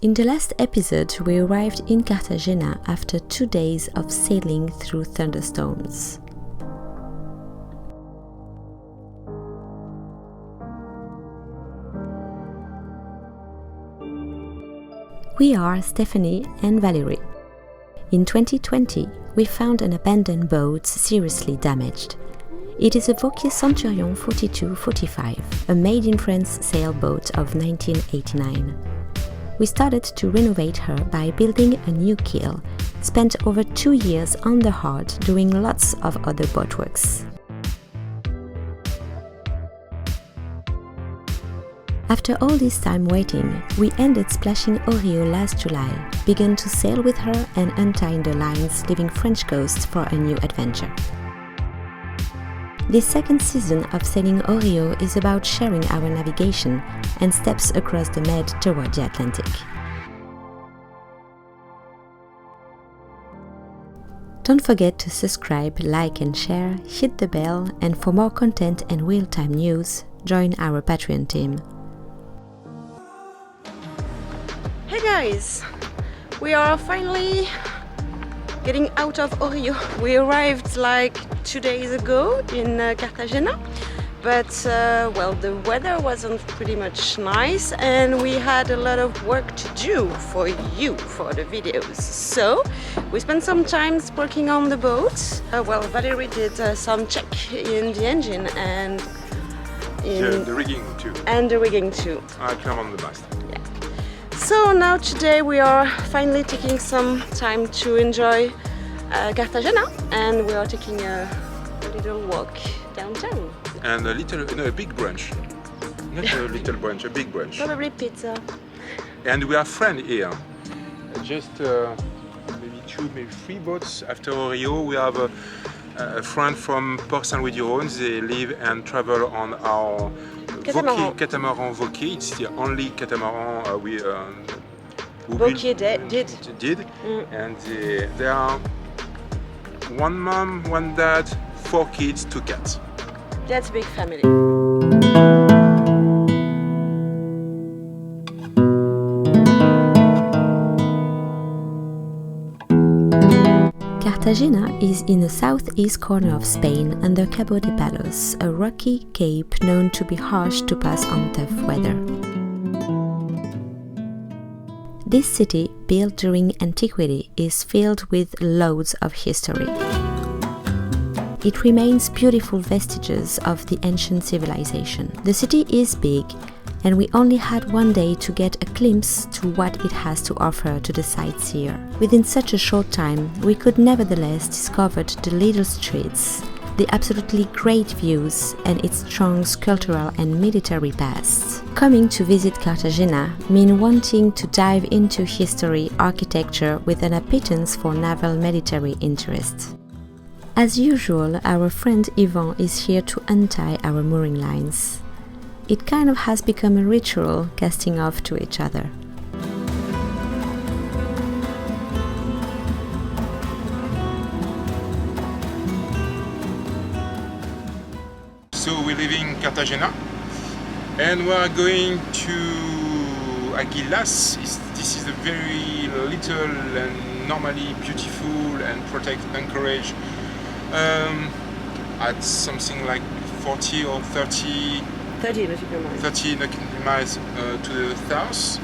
In the last episode, we arrived in Cartagena after 2 days of sailing through thunderstorms. We are Stéphanie and Valéry. In 2020, we found an abandoned boat seriously damaged. It is a Vauquier Centurion 4245, a made-in-France sailboat of 1989. We started to renovate her by building a new keel, spent over 2 years on the hard doing lots of other boatworks. After all this time waiting, we ended splashing ORIYO last July, began to sail with her and untie the lines, leaving French coast for a new adventure. This second season of Sailing ORIYO is about sharing our navigation and steps across the Med toward the Atlantic. Don't forget to subscribe, like and share, hit the bell, and for more content and real-time news, join our Patreon team. Hey guys! We are finally getting out of ORIYO. We arrived like 2 days ago in Cartagena, but well, the weather wasn't pretty much nice and we had a lot of work to do for you, for the videos. So we spent some time working on the boat. Well, Valéry did some check in the engine and in the rigging too. And the rigging too. I come on the mast. Yeah. So now today we are finally taking some time to enjoy Cartagena, and we are taking a little walk downtown. And a big brunch. Not a little brunch, a big brunch. Probably pizza. And we are friends here. Just maybe 2, maybe 3 boats after ORIYO. We have a friend from Port Saint-Louis-du-Rhône. They live and travel on our catamaran Vauquier. It's the only catamaran Vauquier did. And they are 1 mom, 1 dad, 4 kids, 2 cats. That's a big family. Cartagena is in the southeast corner of Spain under Cabo de Palos, a rocky cape known to be harsh to pass on tough weather. This city, built during antiquity, is filled with loads of history. It remains beautiful vestiges of the ancient civilization. The city is big, and we only had 1 day to get a glimpse to what it has to offer to the sightseer. Within such a short time, we could nevertheless discover the little streets, the absolutely great views, and its strong cultural and military past. Coming to visit Cartagena means wanting to dive into history, architecture with an appetence for naval military interest. As usual, our friend Yvan is here to untie our mooring lines. It kind of has become a ritual, casting off to each other. So we live in Cartagena and we are going to Aguilas. This is a very little and normally beautiful and protected anchorage at something like 40 or 30 nautical miles to the south.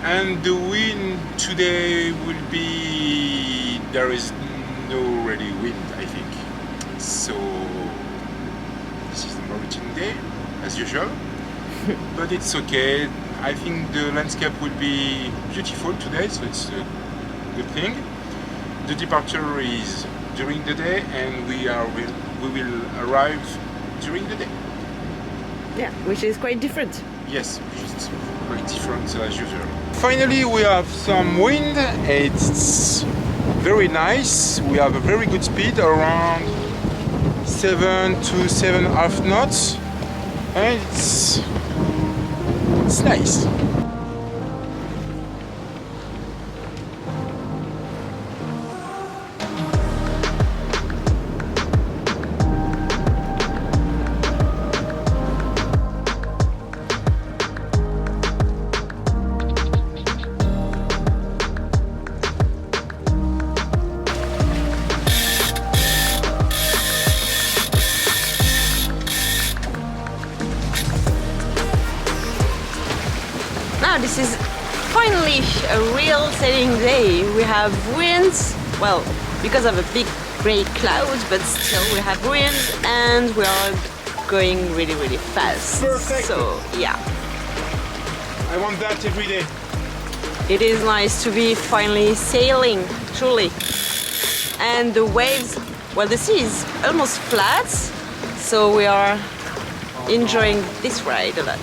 And the wind today will be, there is no really wind, I think. So this is the Mauritian day, as usual, but it's okay. I think the landscape will be beautiful today, so it's a good thing. The departure is during the day, and we will arrive during the day. Yeah, which is quite different. Yes, which is very different as usual. Finally, we have some wind. It's very nice. We have a very good speed, around 7 to 7.5 knots, and it's nice. now this is finally a real sailing day. We have winds, well, because of a big grey cloud, but still we have winds and we are going really, really fast. Perfect. So yeah, I want that every day. it is nice to be finally sailing, truly. And the waves, well, the sea is almost flat, so we are enjoying this ride a lot.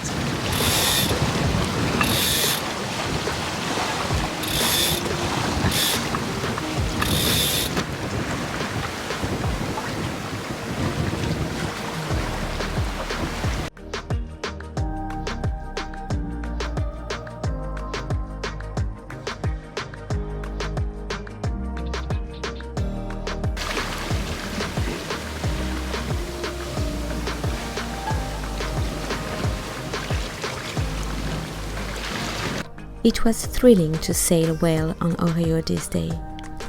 It was thrilling to sail well on ORIYO this day,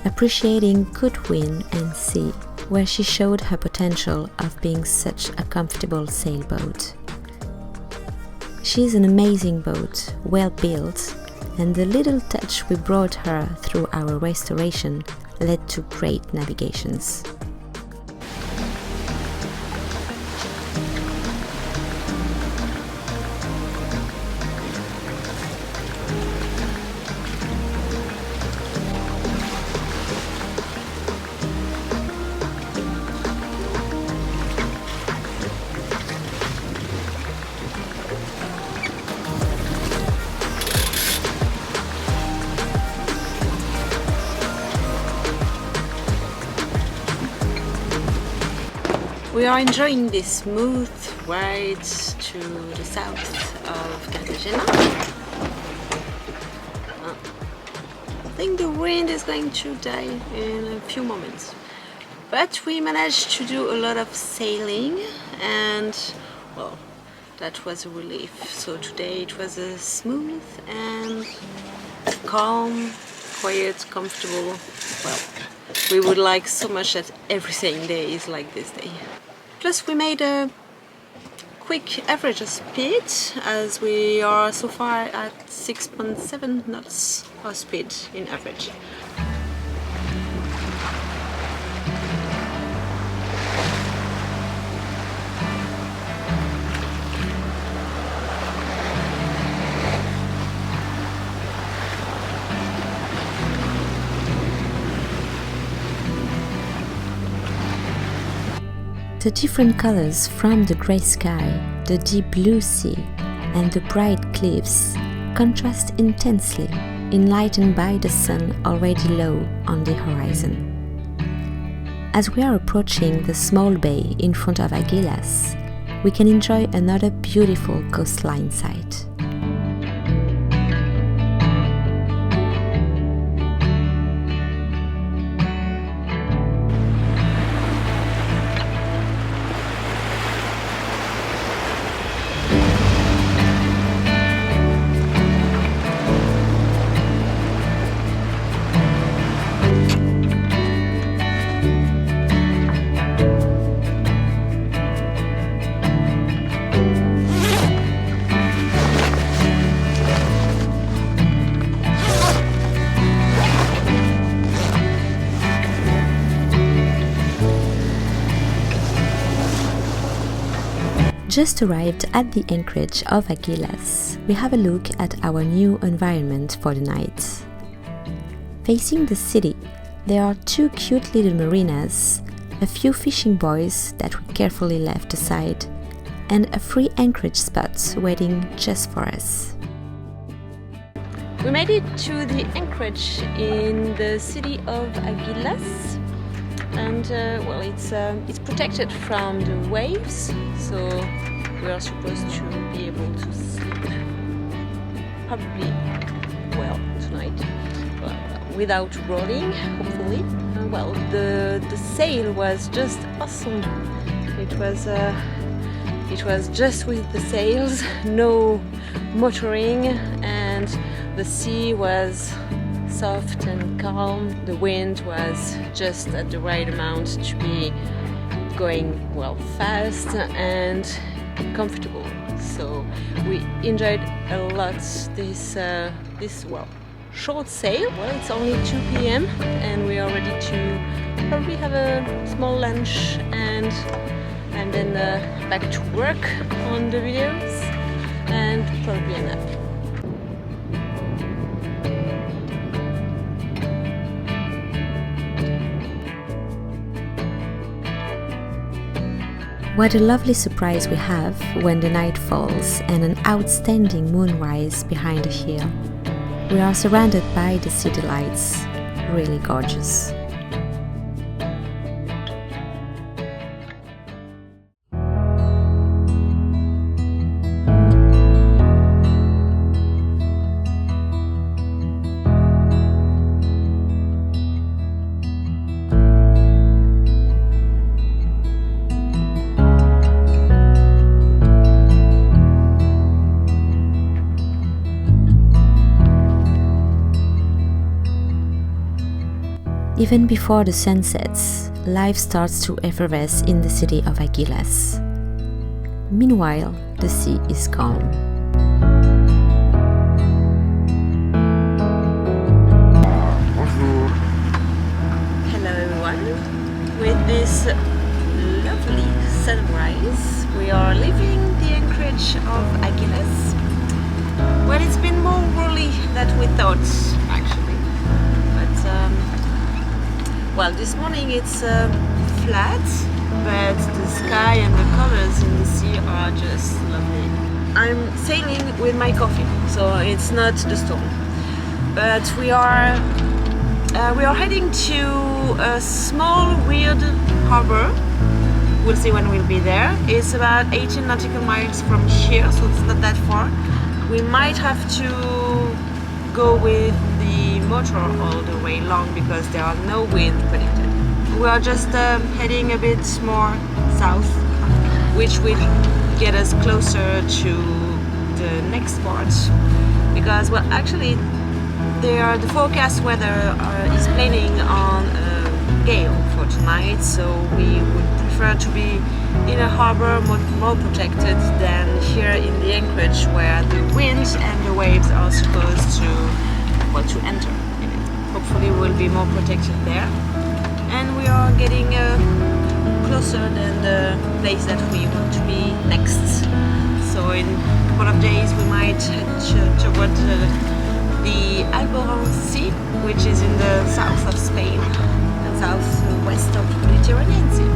appreciating good wind and sea, where she showed her potential of being such a comfortable sailboat. She is an amazing boat, well built, and the little touch we brought her through our restoration led to great navigations. We are enjoying this smooth ride to the south of Cartagena. I think the wind is going to die in a few moments. But we managed to do a lot of sailing and, well, that was a relief. So today it was a smooth and calm, quiet, comfortable. Well, we would like so much that every sailing day is like this day. Plus we made a quick average speed, as we are so far at 6.7 knots of speed in average. The different colors from the grey sky, the deep blue sea, and the bright cliffs contrast intensely, enlightened by the sun already low on the horizon. As we are approaching the small bay in front of Aguilas, we can enjoy another beautiful coastline sight. Just arrived at the anchorage of Aguilas, we have a look at our new environment for the night. Facing the city, there are two cute little marinas, a few fishing buoys that we carefully left aside, and a free anchorage spot waiting just for us. We made it to the anchorage in the city of Aguilas, and well, it's protected from the waves, so we are supposed to be able to sleep probably well tonight, without rolling, hopefully. Well, the sail was just awesome. It was just with the sails, no motoring, and the sea was soft and calm. The wind was just at the right amount to be going well fast and comfortable. So we enjoyed a lot this short sail. Well, it's only 2 p.m. and we are ready to probably have a small lunch and then back to work on the videos and probably a nap. What a lovely surprise we have when the night falls and an outstanding moonrise behind a hill. We are surrounded by the city lights, really gorgeous. Even before the sun sets, life starts to effervesce in the city of Aguilas. Meanwhile, the sea is calm. Bonjour. Hello everyone. With this lovely sunrise, we are leaving the anchorage of Aguilas. Well, it's been more rolly than we thought, actually. Well, this morning it's flat, but the sky and the colors in the sea are just lovely. I'm sailing with my coffee, so it's not the storm. But we are heading to a small weird harbor. We'll see when we'll be there. It's about 18 nautical miles from here, so it's not that far. We might have to go with the motor all the way long because there are no wind predicted. We are just heading a bit more south, which will get us closer to the next part. Because, well, actually, the forecast weather is planning on a gale for tonight, so we would prefer to be in a harbor more protected than here in the anchorage, where the wind and the waves are supposed to enter in it. Hopefully we'll be more protected there. And we are getting closer than the place that we want to be next. So in a couple of days we might head toward the Alboran Sea, which is in the south of Spain and southwest of the Mediterranean Sea.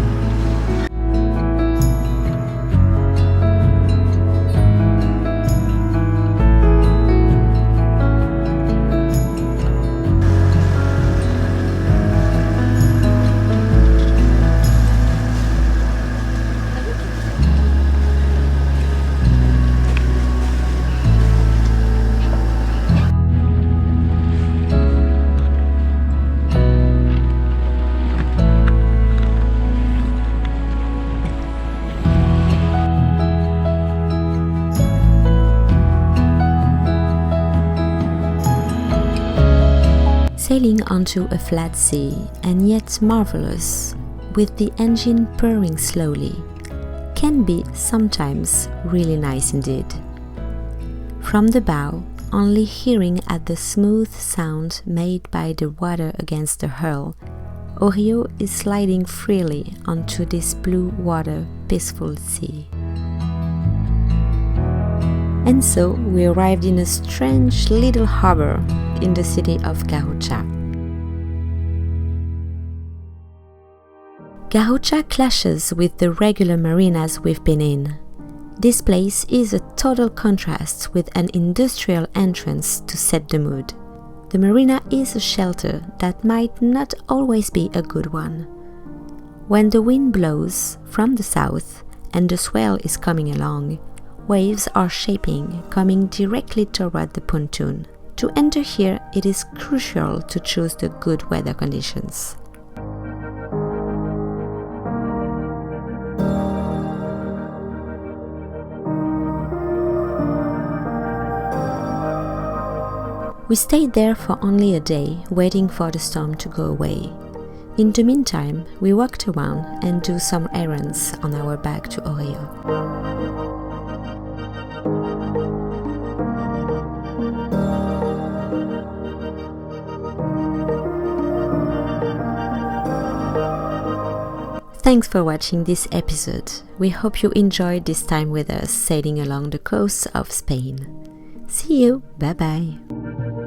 Sailing onto a flat sea, and yet marvelous, with the engine purring slowly, can be sometimes really nice indeed. From the bow, only hearing at the smooth sound made by the water against the hull, ORIYO is sliding freely onto this blue water peaceful sea. And so we arrived in a strange little harbor in the city of Garucha. Garucha clashes with the regular marinas we've been in. This place is a total contrast with an industrial entrance to set the mood. The marina is a shelter that might not always be a good one. When the wind blows from the south and the swell is coming along, waves are shaping, coming directly toward the pontoon. To enter here, it is crucial to choose the good weather conditions. We stayed there for only a day, waiting for the storm to go away. In the meantime, we walked around and do some errands on our back to ORIYO. Thanks for watching this episode. We hope you enjoyed this time with us sailing along the coasts of Spain. See you. Bye bye.